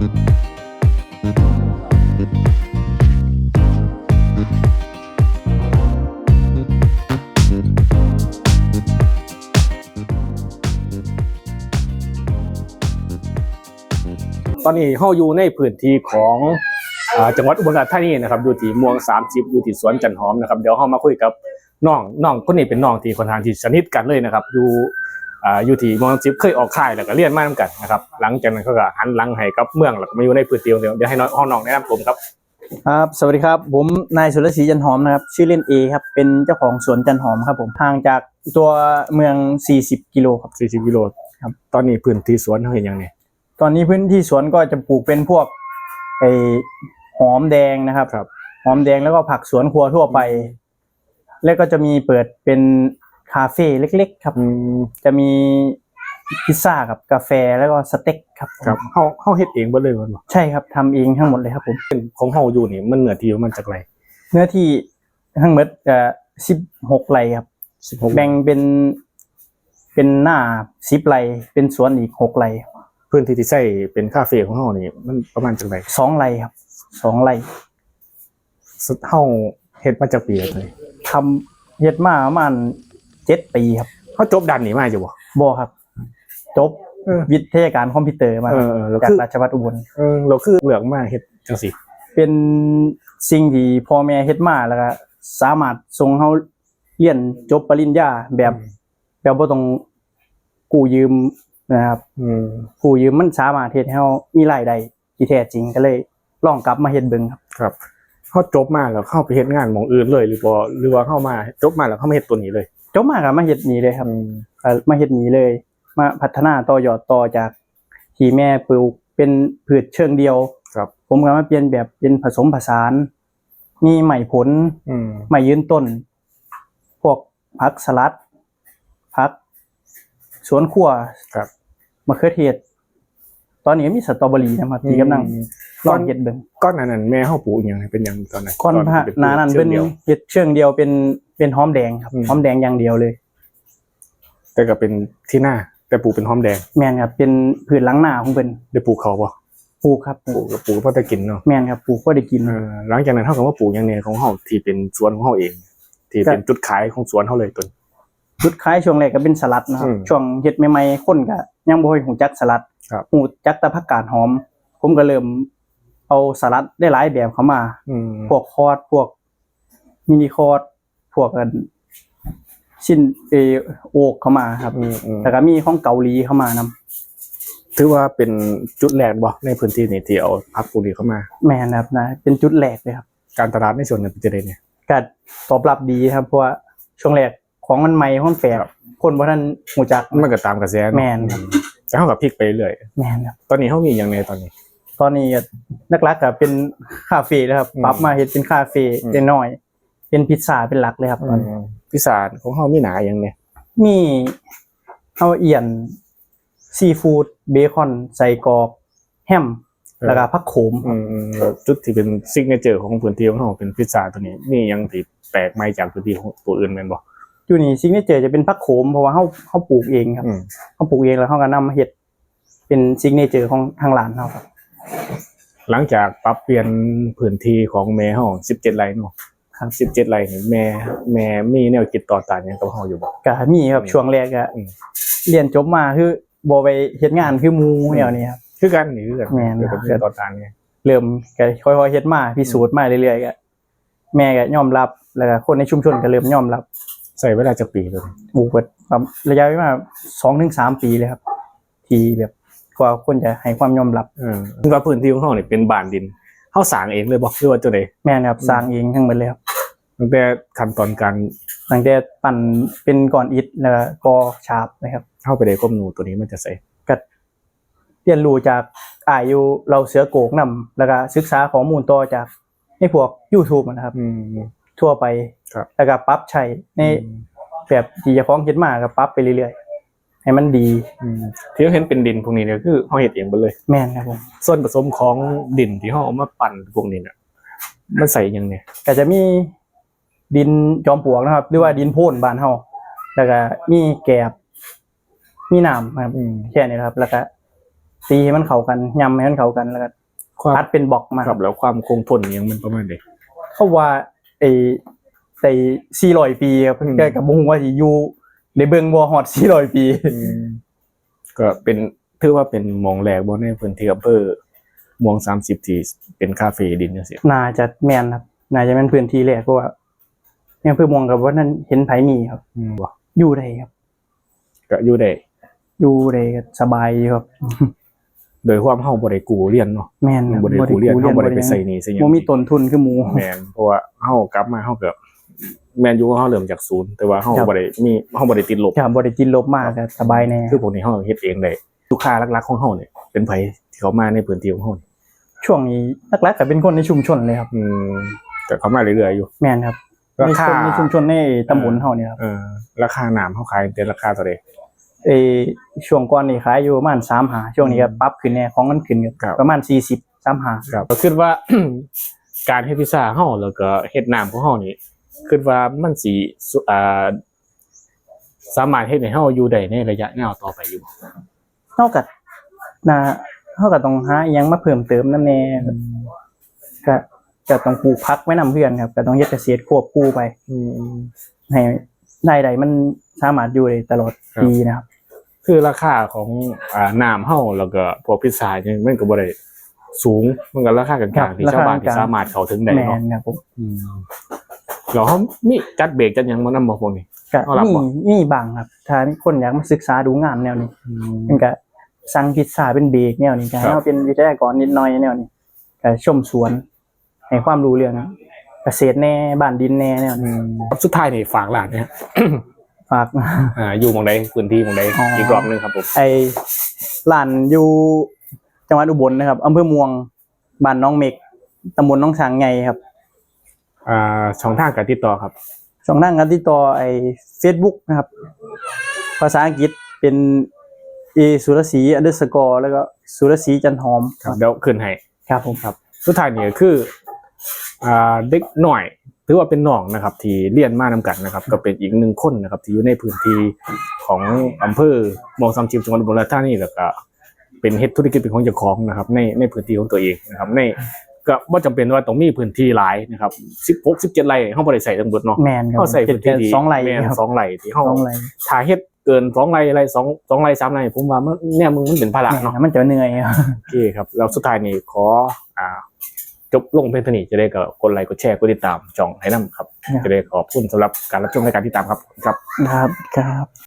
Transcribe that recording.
ตอนนี้เฮาอยู่ในพื้นที่ของจังหวัดอุบลราชธานีนะครับอยู่ที่ม่วง30อยู่ที่สวนจันหอมนะครับเดี๋ยวเฮามาคุยกับน้องคนนี้เป็นน้องที่ค่อนข้างที่สนิทกันเลยนะครับอยู่ที่ม่วง30เคยออกค่ายแล้วก็เรียนมาเหมือนกันนะครับหลังจากนั้นเขาก็หันหลังให้กับเมืองแล้วก็มาอยู่ในพื้นที่เดี๋ยวให้น้องแนะนำผมครับครับสวัสดีครับผมนายสุรศรีจันหอมนะครับชื่อเล่นเอครับเป็นเจ้าของสวนจันหอมครับผมห่างจากตัวเมือง40 กิโลครับ40 กิโลครับตอนนี้พื้นที่สวนเฮาเห็นยังไงตอนนี้พื้นที่สวนก็จะปลูกเป็นพวกหอมแดงนะครับหอมแดงแล้วก็ผักสวนครัวทั่วไปแล้วก็จะมีเปิดเป็นคาเฟ่เล็กๆครับจะมีพิซซ่ากับกาแฟแล้วก็สเต็กครับเฮาเฮ็ดเองบ่เลยบ่ใช่ครับทำเองทั้งหมดเลยครับผมของเฮาอยู่นี่มันเนื้อที่มันจักไรเนื้อที่ทั้งหมด16 ไร่ครับแบ่งเป็นหน้า10 ไร่เป็นสวนอีก6 ไร่พื้นที่ที่ใช้เป็นคาเฟ่ของเฮานี่มันประมาณจักไร2 ไร่ครับ2 ไร่เฮาเฮ็ดมาจากปีเลยทำเฮ็ดมาประมาณ7 ปีครับเฮาจบด้านนี้มาจ้ะบ่ครับจบวิทยาการคอมพิวเตอร์มาจากราชภัฏอุบลเราคือเลือกมาเฮ็ดจังซี่เป็นสิ่งที่พ่อแม่เฮ็ดมาแล้วก็สามารถส่งเฮาเรียนจบปริญญาแบบบ่ต้องกู้ยืมนะครับกู้ยืมมันสามารถเฮ็ดให้เฮามีรายได้ที่แท้จริงก็เลยลองกลับมาเฮ็ดเบิ่งครับเฮาจบมาแล้วเข้าไปเฮ็ดงานหม้องอื่นเลยหรือว่าเข้ามาจบมาแล้วเข้ามาเฮ็ดตัวนี้เลยจบมาก็มาเฮ็ดนี้เลยครับมาเฮ็ดนี้เลยมาพัฒนาต่อยอดต่อจากที่แม่ปลูกเป็นพืชเชิงเดียวครับผมก็มาเปลี่ยนแบบเป็นผสมผสานมีไม้ผลไม้ยืนต้นพวกผักสลัดผักสวนครัวครับมะเขือเทศตอนนี้มีสตรอเบอรี่นะครับที่กำลังลองเฮ็ดเบิ่งก้อนนั้นแม่เฮาปลูกอีหยังเป็นหยังตอนนั้นก้อนนั้นเป็นเฮ็ดเชิงเดียวเป็นหอมแดงครับหอมแดงอย่างเดียวเลยแต่ก็เป็นที่หน้าแต่ปลูกเป็นหอมแดงแม่นครับเป็นพืชหลังหน้าของเพิ่นได้ปลูกเขาบ่ปลูกครับปลูกเพราะได้กินเนาะแม่นครับปลูกเพื่อได้กินหลังจากนั้นเฮาก็มาปลูกอย่างนี้ของเฮาที่เป็นสวนของเฮาเองที่เป็นจุดขายของสวนเฮาเลยต้นจุดขายช่วงแรกก็เป็นสลัดนะครับช่วงเฮ็ดใหม่ๆคนก็ยังบ่ค่อยฮู้จักสลัดฮู้จักแต่ผักกาดหอมผมก็เริ่มเอาสลัดได้หลายแบบเข้ามาพวกคอร์สพวกมินิคอร์สพวกชิ้นโอกเข้ามาครับแล้วก็มีของเกาหลีเข้ามานำถือว่าเป็นจุดแรกบ่ในพื้นที่นี้ที่เอาผักพวกนี้เข้ามาแม่นครับนะเป็นจุดแรกเลยครับการตลาดในส่วนนั้นเป็นจังได๋เนี่ยก็ตอบรับดีครับเพราะว่าช่วงแรกของมันใหม่ของแปลกคนบ่ทันรู้จักมันก็ตามกระแสแม่นครับแต่เฮาก็พลิกไปเรื่อยแม่นครับตอนนี้เฮามีหยังแน่ตอนนี้นักรักก็เป็นคาเฟ่แล้วครับปรับมาเฮ็ดเป็นคาเฟ่น้อยๆเป็นพิซซ่าเป็นหลักเลยครับตอนนี้พิซซ่าของเฮามีหน้าหยังเนี่ยมีเฮาเอียนซีฟู้ดเบคอนไส้กรอกแฮมแล้วก็ผักโขมจุดที่เป็นซิกเนเจอร์ของพื้นที่ของเฮาเป็นพิซซ่าตัวนี้มีหยังที่แปลกใหม่จากพื้นที่ของตัวอื่นแม่นบ่อยู่นี่ซิกเนเจอร์จะเป็นผักโขมเพราะว่าเฮาปลูกเองครับเฮาปลูกเองแล้วเฮาก็นำมาเฮ็ดเป็นซิกเนเจอร์ของทางร้านเฮาครับหลังจากปรับเปลี่ยนพื้นที่ของแม่เฮา17 ไร่เนาะครับ17 ไร่นี่แม่มีแนวคิดต่อต้านหยังกับเฮาอยู่บ่ก็มีครับช่วงแรกก็เรียนจบมาคือบ่ไปเฮ็ดงานคือหมู่แนวนี้ครับคือกันนี่คือกันแม่นครับต่อต้านนี่เริ่มก็ค่อยๆเฮ็ดมาพิสูจน์มาเรื่อยๆก็แม่ก็ยอมรับแล้วก็คนในชุมชนก็เริ่มยอมรับใช้เวลาจักปีเลยปลูกแบบระยะเวลา 2-3 ปีเลยครับที่แบบกว่าคนจะให้ความยอมรับว่าพื้นที่ของเฮานี่เป็นบ้านดินเฮาสร้างเองเลยบ่หรือว่าจังได๋แม่นครับสร้างเองทั้งหมดเลยครับตั้งแต่ขั้นตอนการตั้งแต่ปั้นเป็นก้อนอิฐแล้วก็ก่อฉาบนะครับเฮาไปได้ความรู้ตัวนี้มันจะใส่ก็เรียนรู้จากอยู่เราเสือโกกนำแล้วก็ศึกษาข้อมูลต่อจากในพวก YouTube นะครับทั่วไปแล้วก็ปรับใช้ในแบบที่เจ้าของคิดมาก็ปรับไปเรื่อยๆให้มันดีที่เห็นเป็นดินพวกนี้เนี่ยคือเฮาเฮ็ดเองเบิดเลยแม่นครับผมส่วนผสมของดินที่เฮาเอามาปั้นพวกนี้น่ะมันใส่หยังเนี่ยก็จะมีดินจอมปลวกนะครับหรือว่าดินโพนบ้านเฮาแล้วก็มีแกบมีน้ำครับแค่นี้ครับแล้วก็ ตีให้มันเข้ากันยำให้มันเข้ากันแล้วก็ ความ อัดเป็นบล็อกมา ครับแล้วความคงทนยังมันประมาณใด เขาว่าไอ้400 ปีครับแกก็บ่ฮู้ว่าสิอยู่ได้เบิ่งบ่ฮอด400 ปี ก็เป็นถือว่าเป็นหมองแรกบ่ในพื้นที่อำเภอม่วง30ที่เป็นคาเฟ่ดินจังซี่ น่าจะแม่นครับน่าจะเป็นพื้นที่แรกเพราะว่ายังเพิ่นมองกับว่านั้นเห็นไผมีครับ บ่ อยู่ได้ครับ ก็อยู่ได้ อยู่ได้ก็สบายอยู่ครับ โดยความเฮาบ่ได้กู้เรียนเนาะ แม่นครับ บ่ได้กู้เรียนเฮาบ่ได้ไปใส่หนี้ใส่หยัง บ่มีต้นทุนคือหมู แม่นเพราะว่าเฮากลับมาเฮาก็แม่นอยู่ว่าเฮาเริ่มจากศูนย์แต่ว่าเฮา ครับ บ่ได้มีเฮาบ่ได้ติดลบ ครับบ่ได้กินลบมากก็สบายแน่ คือพวกนี้เฮาเฮ็ดเองได้ลูกค้าหลักๆของเฮาเนี่ยเป็นไผที่เขามาในพื้นที่ของเฮานี่ ช่วงนี้หลักๆก็เป็นคนในชุมชนเลยครับ ก็เขามาเรื่อยๆอยู่ แม่นครับ ราคา ในชุมชนในตำบลเฮานี่ครับ ราคาน้ำเฮาขายเป็นราคาเท่าใด ช่วงก่อนนี่ขายอยู่ประมาณ35ช่วงนี้ก็ปรับขึ้นแน่ของมันขึ้นก็ ครับ ประมาณ40 35 ครับก็คิดว่า การเฮ็ดพิซซ่าเฮาแล้วก็เฮ็ดน้ำของเฮานี่คิดว่ามันสิสามารถเฮ็ดให้เฮาอยู่ได้ในระยะยาวต่อไปอยู่บ่ เฮาก็น่าเฮาก็ต้องหาอิหยังมาเพิ่มเติมนำแน่ก็ต้องปลูกผักไว้นำเพื่อนครับก็ต้องเฮ็ดเกษตรควบคู่ไปให้รายได้มันสามารถอยู่ได้ตลอดปีนะครับ คือราคาของน้ำเฮาแล้วก็พวกพิซซ่าเนี่ยมันก็บ่ได้สูงมันก็ราคากลางๆที่ชาวบ้านที่สามารถเข้าถึงได้ แม่ เนาะ นครับผม แล้วเฮามีจัดเบรกจัดหยังบ่นำบ่พวกนี้ ก็ เอาล่ะบ่ มีบางครับถ้ามีคนอยากมาศึกษาดูงานแนวนี้มันก็สั่งพิซซ่าเป็นเบรกแนวนี้ก็ให้เราเป็นวิทยากรนิดหน่อยแนวนี้ก็ชมสวนให้ความรู้เรื่องเกษตรแน่บ้านดินแน่แนวนี้ สุดท้ายนี่ฝากร้านนะฮะ ฝาก อยู่หม่องใดพื้นที่หม่องใด อ๋ออี อีกรอบหนึงครับผม ไอ้ร้านอยู่จังหวัดอุบลนะครับอำเภอม่วงบ้านน้องเมกตำบลน้องช้างไงครับ ช่องทางการติดต่อครับ ช่องทางการติดต่อไอ้ Facebook นะครับ ภาษาอังกฤษเป็นสุรศรี_แล้วก็สุรศรีจันหอม ครับเดี๋ยวขึ้นให้ ครับผม ครับสุดท้ายนี่ก็คือเด็กหน่อยถือว่าเป็นน้องนะครับที่เรียนมานำกันนะครับ ก็เป็นอีกหนึ่งคนนะครับที่อยู่ในพื้นที่ของอำเภอม่วง30จังหวัดอุบลราชธานีแล้วก็เป็นเฮ็ดธุรกิจเป็นของเจ้าของนะครับในพื้นที่ของตัวเองนะครับในก็บ่จำเป็นว่าต้องมีพื้นที่หลายนะครับ16 17ไร่เฮาบ่ได้ใส่ทั้งหมดเนาะ แมนครับ เฮาใส่พื้นที่ที่ 2 ไร่ แม่น ครับ 2ไร่ที่เฮา 2 ไร่ ถ้าเฮ็ดเกิน2ไร่ไร่2ไร่3ไร่ผมว่ามันเนี่ยมึงมันเป็นภาระเนาะ มันจะเหนื่อยครับ โอเคครับแล้วสุดท้ายนี้ขอจบลงเพียงเท่านี้จะได้ก็กดไลค์กดแชร์กดติดตามช่องให้นำครับ จะได้ขอบคุณสำหรับการรับชมรายการที่ตามครับ ครับ